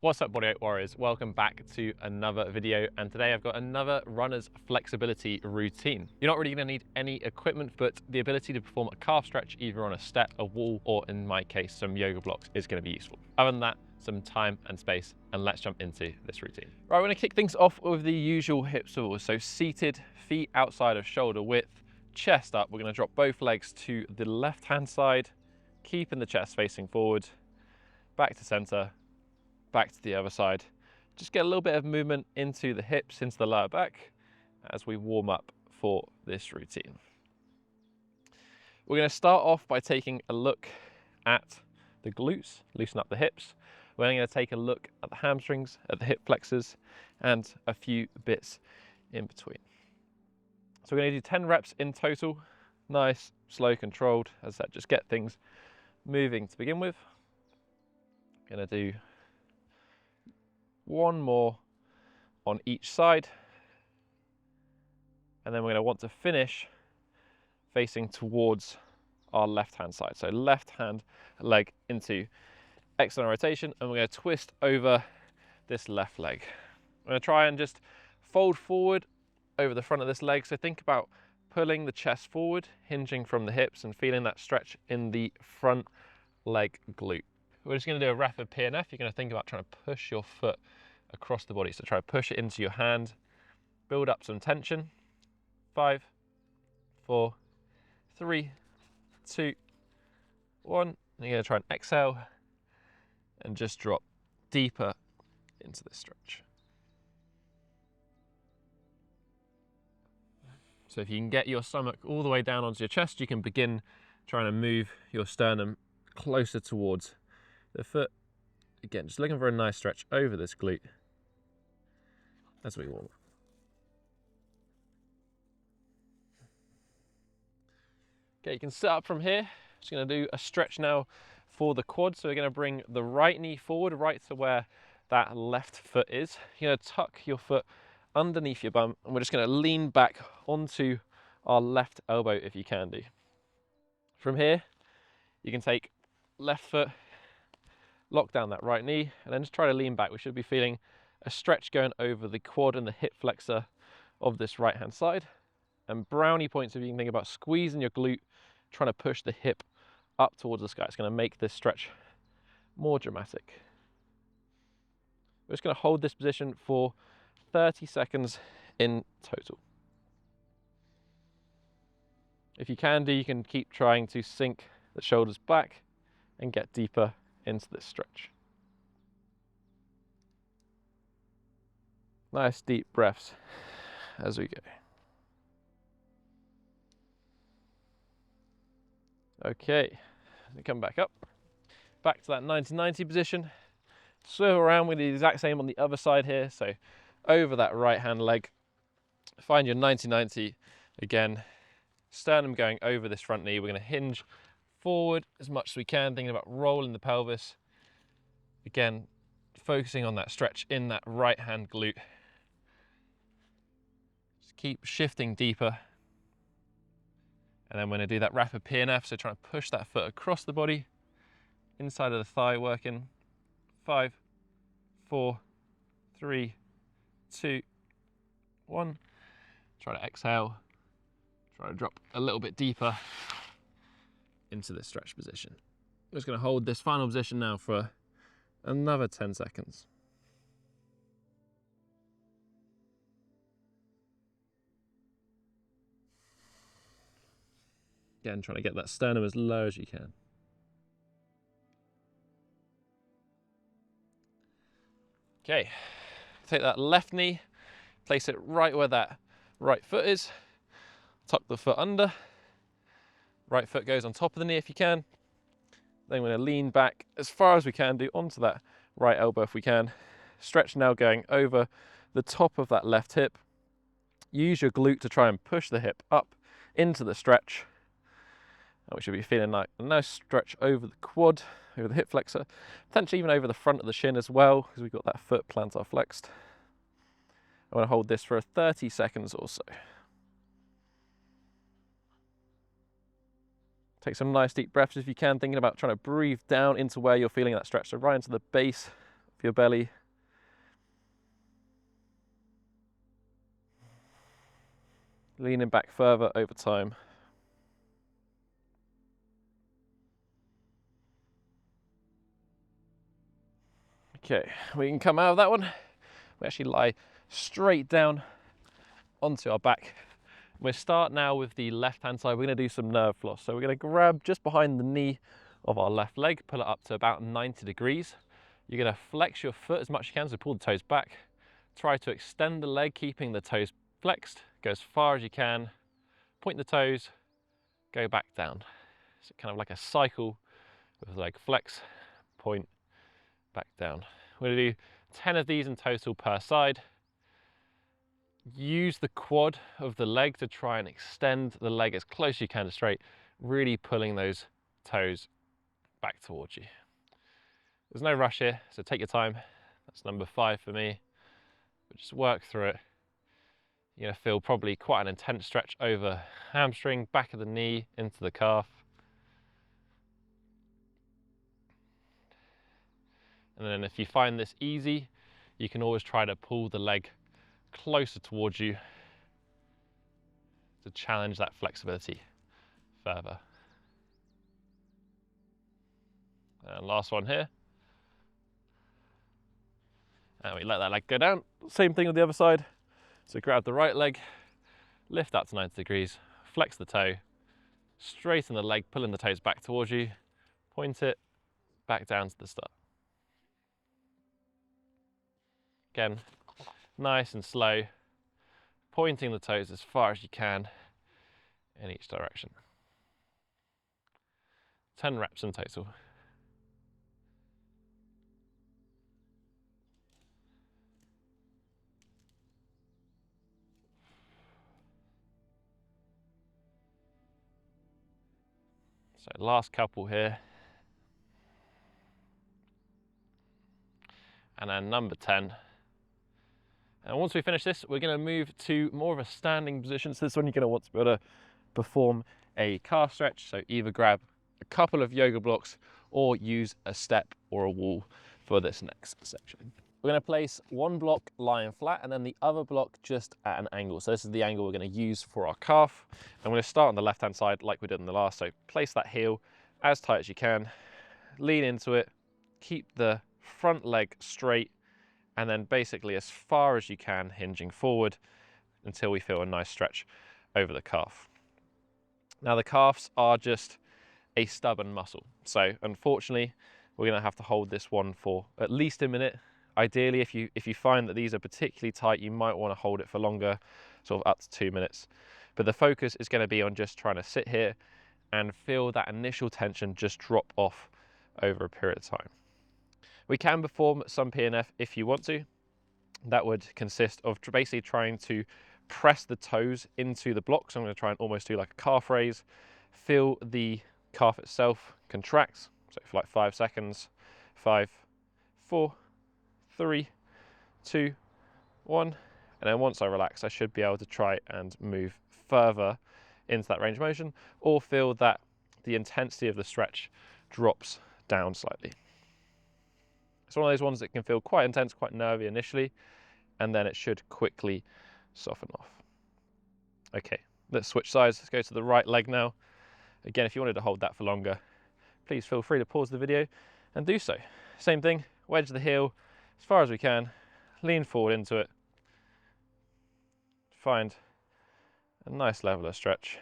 What's up, Bodyweight Warriors? Welcome back to another video, and today I've got another runner's flexibility routine. You're not really going to need any equipment, but the ability to perform a calf stretch either on a step, a wall, or in my case some yoga blocks is going to be useful. Other than that, some time and space, and let's jump into this routine. Right, we're going to kick things off with the usual hip swivels. So seated, feet outside of shoulder width, chest up. We're going to drop both legs to the left hand side, keeping the chest facing forward, back to center, back to the other side. Just get a little bit of movement into the hips, into the lower back as we warm up for this routine. We're going to start off by taking a look at the glutes, loosen up the hips. We're then going to take a look at the hamstrings, at the hip flexors, and a few bits in between. So we're going to do 10 reps in total. Nice, slow, controlled. As I said, just get things moving to begin with. Going to do one more on each side, and then we're going to want to finish facing towards our left hand side. So left hand leg into external rotation, and we're going to twist over this left leg. I'm going to try and just fold forward over the front of this leg. So think about pulling the chest forward, hinging from the hips and feeling that stretch in the front leg glute. We're just going to do a rapid PNF. You're going to think about trying to push your foot across the body. So try to push it into your hand, build up some tension. 5, 4, 3, 2, 1. And you're going to try and exhale and just drop deeper into this stretch. So if you can get your stomach all the way down onto your chest, you can begin trying to move your sternum closer towards the foot. Again, just looking for a nice stretch over this glute as we warm up. Okay, you can sit up from here. Just going to do a stretch now for the quad. So we're going to bring the right knee forward, right to where that left foot is. You're going to tuck your foot underneath your bum, and we're just going to lean back onto our left elbow if you can do. From here, you can take left foot, lock down that right knee, and then just try to lean back. We should be feeling a stretch going over the quad and the hip flexor of this right hand side. And brownie points, if you can think about squeezing your glute, trying to push the hip up towards the sky. It's going to make this stretch more dramatic. We're just going to hold this position for 30 seconds in total. If you can do, you can keep trying to sink the shoulders back and get deeper into this stretch. Nice deep breaths as we go. Okay, come back up. Back to that 90-90 position. Swivel around, we do the exact same on the other side here. So over that right hand leg, find your 90-90 again. Sternum going over this front knee. We're going to hinge forward as much as we can, thinking about rolling the pelvis. Again, focusing on that stretch in that right hand glute. Just keep shifting deeper. And then we're going to do that rapid PNF, so trying to push that foot across the body, inside of the thigh working. 5, 4, 3, 2, 1. Try to exhale. Try to drop a little bit deeper into this stretch position. I'm just going to hold this final position now for another 10 seconds. Again, trying to get that sternum as low as you can. Okay, take that left knee, place it right where that right foot is, tuck the foot under, right foot goes on top of the knee if you can. Then we're going to lean back as far as we can do onto that right elbow if we can. Stretch now going over the top of that left hip. Use your glute to try and push the hip up into the stretch. And we should be feeling like a nice stretch over the quad, over the hip flexor, potentially even over the front of the shin as well, because we've got that foot plantar flexed. I'm going to hold this for 30 seconds or so. Take some nice deep breaths if you can, thinking about trying to breathe down into where you're feeling that stretch. So right into the base for your belly. Leaning back further over time. Okay, we can come out of that one. We actually lie straight down onto our back. We'll start now with the left-hand side. We're going to do some nerve floss. So we're going to grab just behind the knee of our left leg, pull it up to about 90 degrees. You're going to flex your foot as much as you can, so pull the toes back. Try to extend the leg, keeping the toes flexed. Go as far as you can. Point the toes, go back down. So kind of like a cycle with the leg flex, point, back down. We're going to do 10 of these in total per side. Use the quad of the leg to try and extend the leg as close as you can to straight, really pulling those toes back towards you. There's no rush here, so take your time. That's number 5 for me. But just work through it. You're going to feel probably quite an intense stretch over hamstring, back of the knee, into the calf. And then if you find this easy, you can always try to pull the leg closer towards you to challenge that flexibility further. And last one here. And we let that leg go down. Same thing with the other side. So grab the right leg, lift that to 90 degrees, flex the toe, straighten the leg, pulling the toes back towards you, point it back down to the start. Again, nice and slow, pointing the toes as far as you can in each direction. 10 reps in total. So last couple here. And then number 10. And once we finish this, we're going to move to more of a standing position. So this one you're going to want to be able to perform a calf stretch. So either grab a couple of yoga blocks or use a step or a wall for this next section. We're going to place one block lying flat and then the other block just at an angle. So this is the angle we're going to use for our calf. I'm going to start on the left-hand side like we did in the last. So place that heel as tight as you can, lean into it, keep the front leg straight, and then basically as far as you can hinging forward until we feel a nice stretch over the calf. Now the calves are just a stubborn muscle. So unfortunately, we're going to have to hold this one for at least a minute. Ideally, if you find that these are particularly tight, you might want to hold it for longer, sort of up to 2 minutes. But the focus is going to be on just trying to sit here and feel that initial tension just drop off over a period of time. We can perform some PNF if you want to. That would consist of basically trying to press the toes into the block. So I'm going to try and almost do like a calf raise. Feel the calf itself contract. So for like 5 seconds. 5, 4, 3, 2, 1. And then once I relax, I should be able to try and move further into that range of motion, or feel that the intensity of the stretch drops down slightly. It's one of those ones that can feel quite intense, quite nervy initially, and then it should quickly soften off. Okay, let's switch sides. Let's go to the right leg now. Again, if you wanted to hold that for longer, please feel free to pause the video and do so. Same thing, wedge the heel as far as we can, lean forward into it, find a nice level of stretch.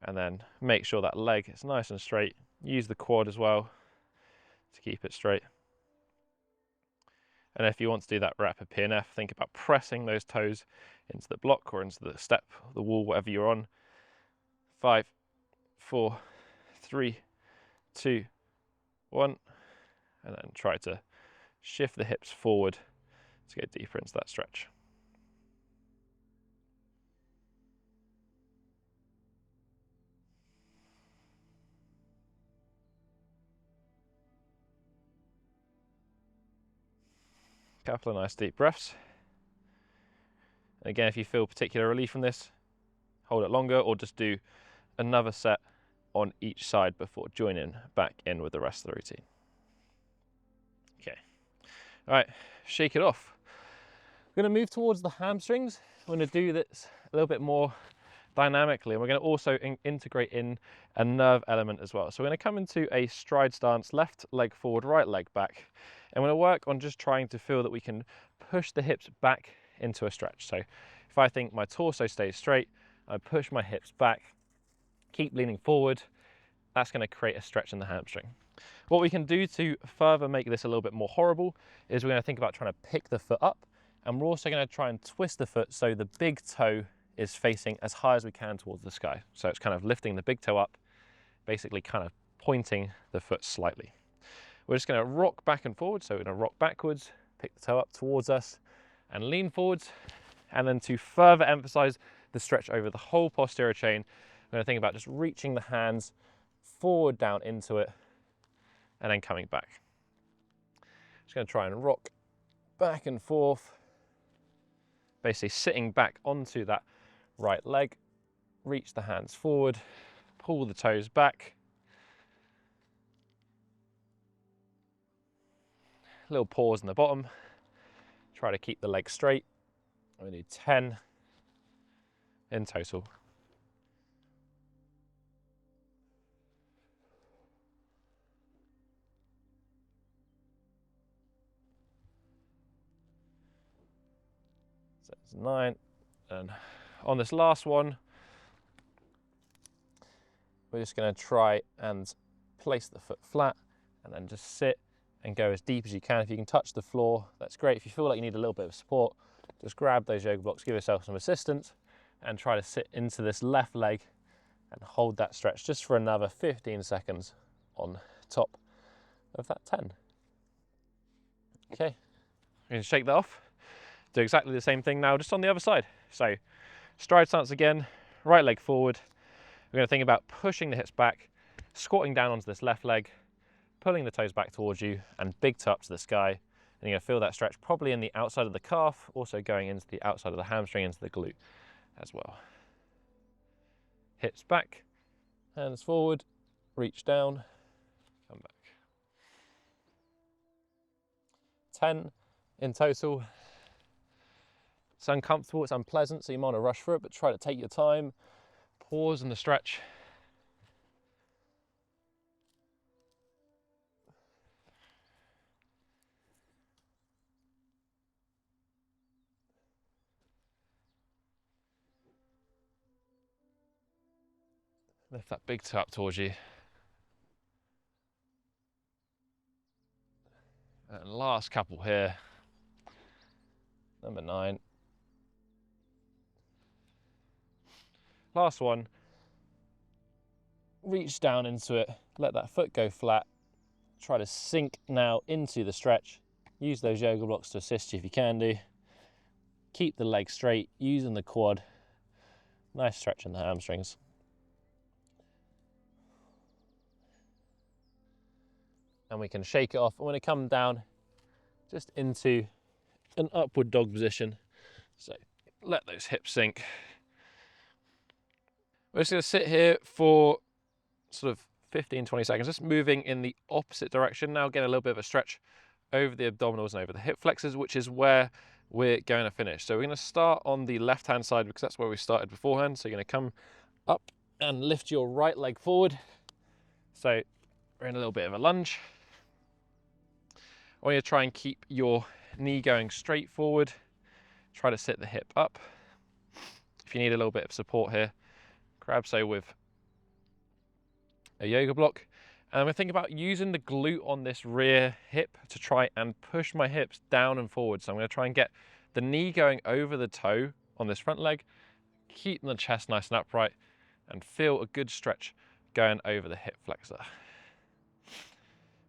And then make sure that leg is nice and straight. Use the quad as well to keep it straight. And if you want to do that rapid PNF, think about pressing those toes into the block or into the step, the wall, whatever you're on. 5, 4, 3, 2, 1. And then try to shift the hips forward to go deeper into that stretch. Couple of nice deep breaths. And again, if you feel particular relief from this, hold it longer or just do another set on each side before joining back in with the rest of the routine. Okay, all right, shake it off. We're going to move towards the hamstrings. We're going to do this a little bit more dynamically, and we're going to also integrate in a nerve element as well. So we're going to come into a stride stance, left leg forward, right leg back, and we're going to work on just trying to feel that we can push the hips back into a stretch. So if I think my torso stays straight, I push my hips back, keep leaning forward, that's going to create a stretch in the hamstring. What we can do to further make this a little bit more horrible is we're going to think about trying to pick the foot up, and we're also going to try and twist the foot so the big toe is facing as high as we can towards the sky. So it's kind of lifting the big toe up, basically kind of pointing the foot slightly. We're just going to rock back and forward. So we're going to rock backwards, pick the toe up towards us and lean forwards. And then to further emphasize the stretch over the whole posterior chain, we're going to think about just reaching the hands forward down into it and then coming back. Just going to try and rock back and forth, basically sitting back onto that right leg, reach the hands forward, pull the toes back. A little pause in the bottom. Try to keep the leg straight. We do 10 in total. So it's 9, and on this last one, we're just going to try and place the foot flat and then just sit and go as deep as you can. If you can touch the floor, that's great. If you feel like you need a little bit of support, just grab those yoga blocks, give yourself some assistance, and try to sit into this left leg and hold that stretch just for another 15 seconds on top of that 10. Okay, we're going to shake that off. Do exactly the same thing now, just on the other side. So stride stance again, right leg forward. We're going to think about pushing the hips back, squatting down onto this left leg, pulling the toes back towards you, and big toe up to the sky. And you're going to feel that stretch probably in the outside of the calf, also going into the outside of the hamstring, into the glute as well. Hips back, hands forward, reach down, come back. 10 in total. It's uncomfortable, it's unpleasant, so you might want to rush through it, but try to take your time, pause in the stretch. Lift that big toe up towards you. And last couple here. Number 9. Last one. Reach down into it, let that foot go flat. Try to sink now into the stretch. Use those yoga blocks to assist you if you can do. Keep the leg straight, using the quad. Nice stretch in the hamstrings. And we can shake it off. I'm going to come down just into an upward dog position. So let those hips sink. We're just going to sit here for sort of 15-20 seconds, just moving in the opposite direction. Now get a little bit of a stretch over the abdominals and over the hip flexors, which is where we're going to finish. So we're going to start on the left hand side because that's where we started beforehand. So you're going to come up and lift your right leg forward. So we're in a little bit of a lunge. I want you to try and keep your knee going straight forward. Try to sit the hip up. If you need a little bit of support here, grab so with a yoga block. And I'm going to think about using the glute on this rear hip to try and push my hips down and forward. So I'm going to try and get the knee going over the toe on this front leg, keeping the chest nice and upright, and feel a good stretch going over the hip flexor.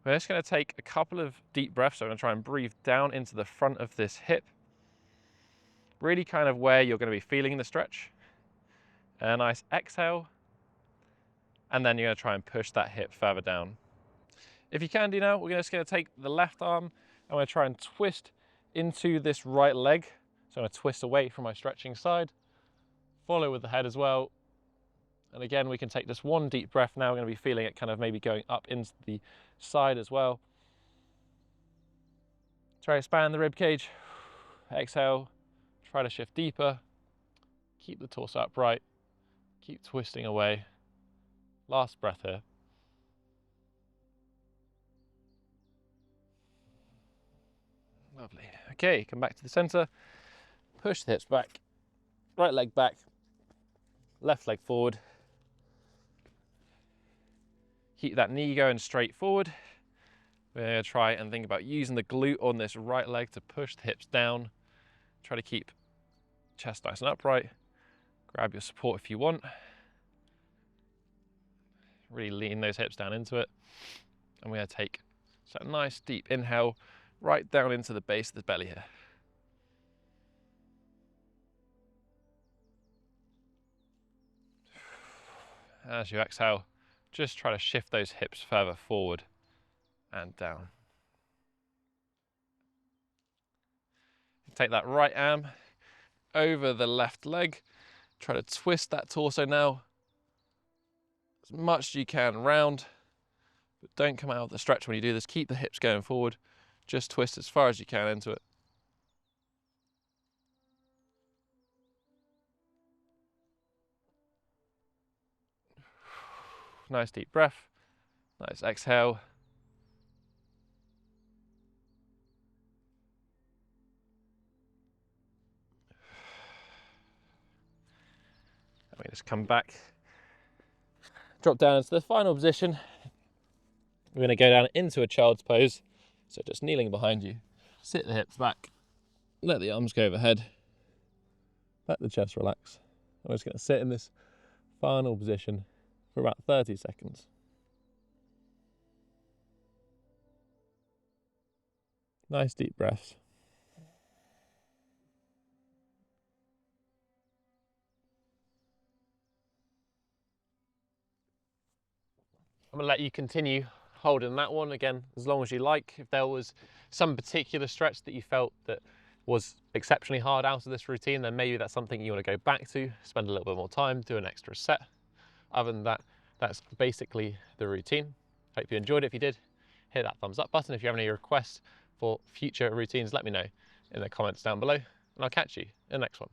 We're just going to take a couple of deep breaths. So I'm going to try and breathe down into the front of this hip, really kind of where you're going to be feeling the stretch. A nice exhale, and then you're going to try and push that hip further down. If you can do now, we're just going to take the left arm and we're going to try and twist into this right leg. So I'm going to twist away from my stretching side, follow with the head as well, And again, we can take just one deep breath now. We're going to be feeling it kind of maybe going up into the side as well. Try to expand the rib cage. Exhale, try to shift deeper. Keep the torso upright. Keep twisting away. Last breath here. Lovely. Okay, come back to the center. Push the hips back. Right leg back. Left leg forward. Keep that knee going straight forward. We're going to try and think about using the glute on this right leg to push the hips down. Try to keep chest nice and upright. Grab your support if you want. Really lean those hips down into it. And we're going to take a nice deep inhale right down into the base of the belly here. As you exhale, just try to shift those hips further forward and down. Take that right arm over the left leg. Try to twist that torso now as much as you can round, but don't come out of the stretch when you do this. Keep the hips going forward. Just twist as far as you can into it. Nice deep breath. Nice exhale. And we just come back. Drop down into the final position. We're going to go down into a child's pose. So just kneeling behind you. Sit the hips back. Let the arms go overhead. Let the chest relax. I'm just going to sit in this final position for about 30 seconds. Nice deep breaths. I'm going to let you continue holding that one again as long as you like. If there was some particular stretch that you felt that was exceptionally hard out of this routine, then maybe that's something you want to go back to, spend a little bit more time, do an extra set. Other than that, that's basically the routine. Hope you enjoyed it. If you did, hit that thumbs up button. If you have any requests for future routines, let me know in the comments down below, and I'll catch you in the next one.